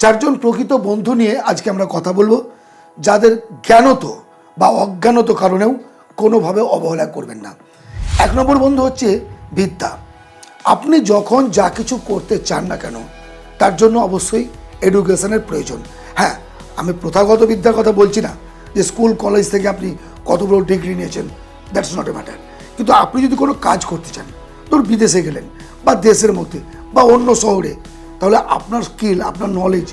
চারজন প্রকৃত বন্ধু নিয়ে আজকে আমরা কথা বলবো, যাদের জ্ঞানত বা অজ্ঞানত কারণেও কোনোভাবে অবহেলা করবেন না। 1 নম্বর বন্ধু হচ্ছে বিদ্যা। আপনি যখন যা কিছু করতে চান না কেন, তার জন্য অবশ্যই এডুকেশনের প্রয়োজন। হ্যাঁ, আমি প্রথাগত বিদ্যার কথা বলছি না, যে স্কুল কলেজ থেকে আপনি কত বড় ডিগ্রি নিয়েছেন, দ্যাটস নট এ ম্যাটার। কিন্তু আপনি যদি কোনো কাজ করতে চান, ধরুন বিদেশে গেলেন বা দেশের মধ্যে বা অন্য শহরে, তাহলে আপনার স্কিল, আপনার নলেজ,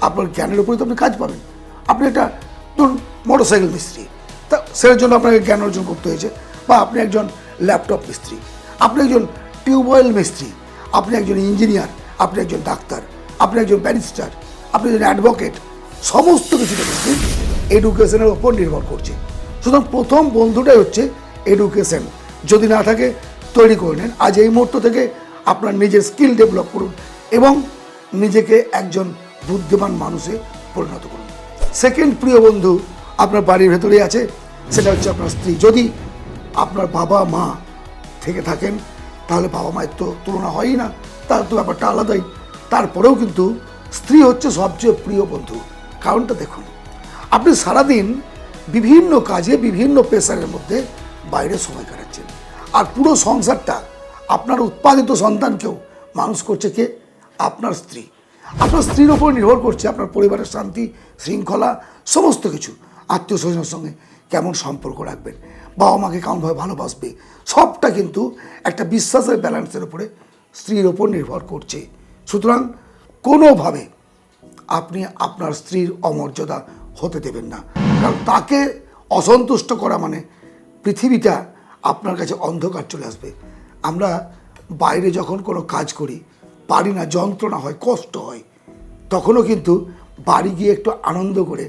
আপনার জ্ঞানের উপরে তো আপনি কাজ পাবেন। আপনি একটা ধরুন মোটরসাইকেল মিস্ত্রি, তা সেটার জন্য আপনাকে জ্ঞান অর্জন করতে হয়েছে। বা আপনি একজন ল্যাপটপ মিস্ত্রি, আপনি একজন টিউবওয়েল মিস্ত্রি, আপনি একজন ইঞ্জিনিয়ার, আপনি একজন ডাক্তার, আপনি একজন ব্যারিস্টার, আপনি একজন অ্যাডভোকেট। সমস্ত কিছুটা কিন্তু এডুকেশনের ওপর নির্ভর করছে। সুতরাং প্রথম বন্ধুটাই হচ্ছে এডুকেশন। যদি না থাকে তৈরি করে নেন আজ এই মুহূর্ত থেকে, আপনার নিজের স্কিল ডেভেলপ করুন এবং নিজেকে একজন বুদ্ধিমান মানুষে পরিণত করুন। সেকেন্ড প্রিয় বন্ধু আপনার বাড়ির ভেতরেই আছে, সেটা হচ্ছে আপনার স্ত্রী। যদি আপনার বাবা মা থেকে থাকেন, তাহলে বাবা মায়ের তো তুলনা হয়ই না, তার তো ব্যাপারটা আলাদাই। তারপরেও কিন্তু স্ত্রী হচ্ছে সবচেয়ে প্রিয় বন্ধু। কারণটা দেখুন, আপনি সারাদিন বিভিন্ন কাজে বিভিন্ন প্রেশারের মধ্যে বাইরে সময় কাটাচ্ছেন, আর পুরো সংসারটা, আপনার উৎপাদিত সন্তানকেও মানুষ করছে কে? আপনার স্ত্রী। আপনার স্ত্রীর ওপর নির্ভর করছে আপনার পরিবারের শান্তি, শৃঙ্খলা, সমস্ত কিছু। আত্মীয় স্বজনের সঙ্গে কেমন সম্পর্ক রাখবেন, বাবা মাকে কেমনভাবে ভালোবাসবে, সবটা কিন্তু একটা বিশ্বাসের ব্যালেন্সের উপরে, স্ত্রীর ওপর নির্ভর করছে। সুতরাং কোনোভাবে আপনি আপনার স্ত্রীর অমর্যাদা হতে দেবেন না, কারণ তাকে অসন্তুষ্ট করা মানে পৃথিবীটা আপনার কাছে অন্ধকার চলে আসবে। আমরা বাইরে যখন কোনো কাজ করি, পারি না, যন্ত্রণা হয়, কষ্ট হয়, তখনও কিন্তু বাড়ি গিয়ে একটু আনন্দ করে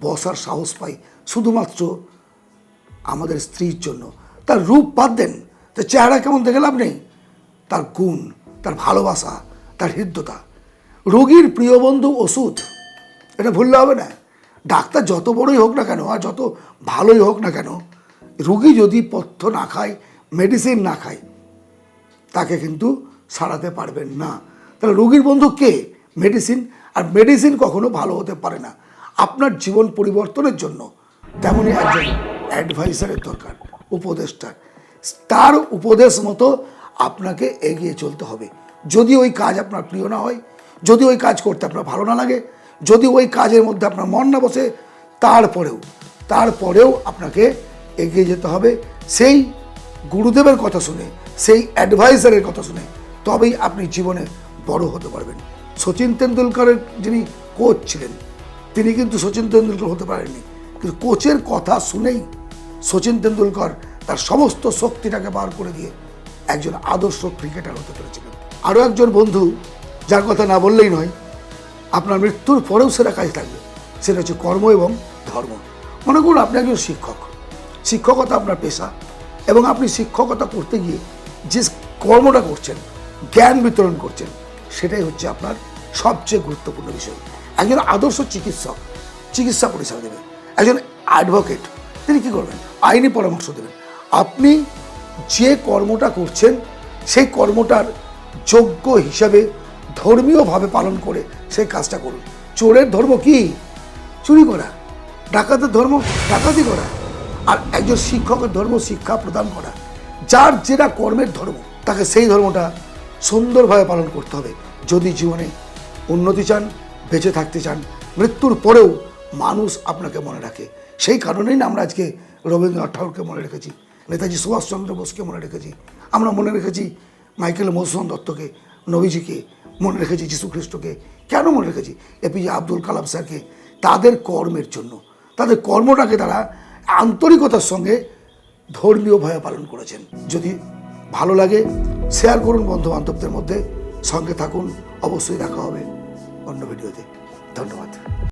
বসার সাহস পাই শুধুমাত্র আমাদের স্ত্রীর জন্য। তার রূপ বাদ দেন, তার চেহারা কেমন দেখে লাভ নেই, তার গুণ, তার ভালোবাসা, তার হৃদ্যতা। রোগীর প্রিয় বন্ধু ওষুধ, এটা ভুললে হবে না। ডাক্তার যত বড়ই হোক না কেন আর যত ভালোই হোক না কেন, রোগী যদি পথ্য না খায়, মেডিসিন না খায়, তাকে কিন্তু সারাতে পারবেন না। তাহলে রোগীর বন্ধু কে? মেডিসিন। আর মেডিসিন কখনো ভালো হতে পারে না। আপনার জীবন পরিবর্তনের জন্য তেমনই একজন অ্যাডভাইসারের দরকার, উপদেষ্টার। তার উপদেশ মতো আপনাকে এগিয়ে চলতে হবে। যদি ওই কাজ আপনার প্রিয় না হয়, যদি ওই কাজ করতে আপনার ভালো না লাগে, যদি ওই কাজের মধ্যে আপনার মন না বসে, তারপরেও আপনাকে এগিয়ে যেতে হবে সেই গুরুদেবের কথা শুনে, সেই অ্যাডভাইসারের কথা শুনে। তবেই আপনি জীবনে বড় হতে পারবেন। সচিন তেন্ডুলকরের যিনি কোচ ছিলেন, তিনি কিন্তু সচিন তেন্ডুলকর হতে পারেননি, কিন্তু কোচের কথা শুনেই সচিন তেন্ডুলকর তার সমস্ত শক্তিটাকে বার করে দিয়ে একজন আদর্শ ক্রিকেটার হতে পেরেছিলেন। আরও একজন বন্ধু, যার কথা না বললেই নয়, আপনার মৃত্যুর পরেও সেটা কাজ থাকবে, সেটা হচ্ছে কর্ম এবং ধর্ম। মনে করুন আপনি একজন শিক্ষক, শিক্ষকতা আপনার পেশা, এবং আপনি শিক্ষকতা করতে গিয়ে যে কর্মটা করছেন, জ্ঞান বিতরণ করছেন, সেটাই হচ্ছে আপনার সবচেয়ে গুরুত্বপূর্ণ বিষয়। একজন আদর্শ চিকিৎসক চিকিৎসা পরিষেবা দেবেন, একজন অ্যাডভোকেট তিনি কী করবেন? আইনি পরামর্শ দেবেন। আপনি যে কর্মটা করছেন, সেই কর্মটার যোগ্য হিসাবে ধর্মীয়ভাবে পালন করে সেই কাজটা করুন। চোরের ধর্ম কি? চুরি করা। ডাকাতের ধর্ম ডাকাতি করা। আর একজন শিক্ষকের ধর্ম শিক্ষা প্রদান করা। যার যেটা কর্মের ধর্ম, তাকে সেই ধর্মটা সুন্দরভাবে পালন করতে হবে যদি জীবনে উন্নতি চান, বেঁচে থাকতে চান, মৃত্যুর পরেও মানুষ আপনাকে মনে রাখে। সেই কারণেই না আমরা আজকে রবীন্দ্রনাথ ঠাকুরকে মনে রেখেছি, নেতাজি সুভাষচন্দ্র বোসকে মনে রেখেছি, আমরা মনে রেখেছি মাইকেল মধুসূদন দত্তকে, নবীজিকে মনে রেখেছি, যীশু খ্রিস্টকে। কেন মনে রেখেছি? এপিজে আব্দুল কালাম স্যারকে। তাদের কর্মের জন্য, তাদের কর্মটাকে তারা আন্তরিকতার সঙ্গে ধর্মীয়ভাবে পালন করেছেন। যদি ভালো লাগে শেয়ার করুন বন্ধু বান্ধবদের মধ্যে, সঙ্গে থাকুন। অবশ্যই দেখা হবে অন্য ভিডিওতে। ধন্যবাদ।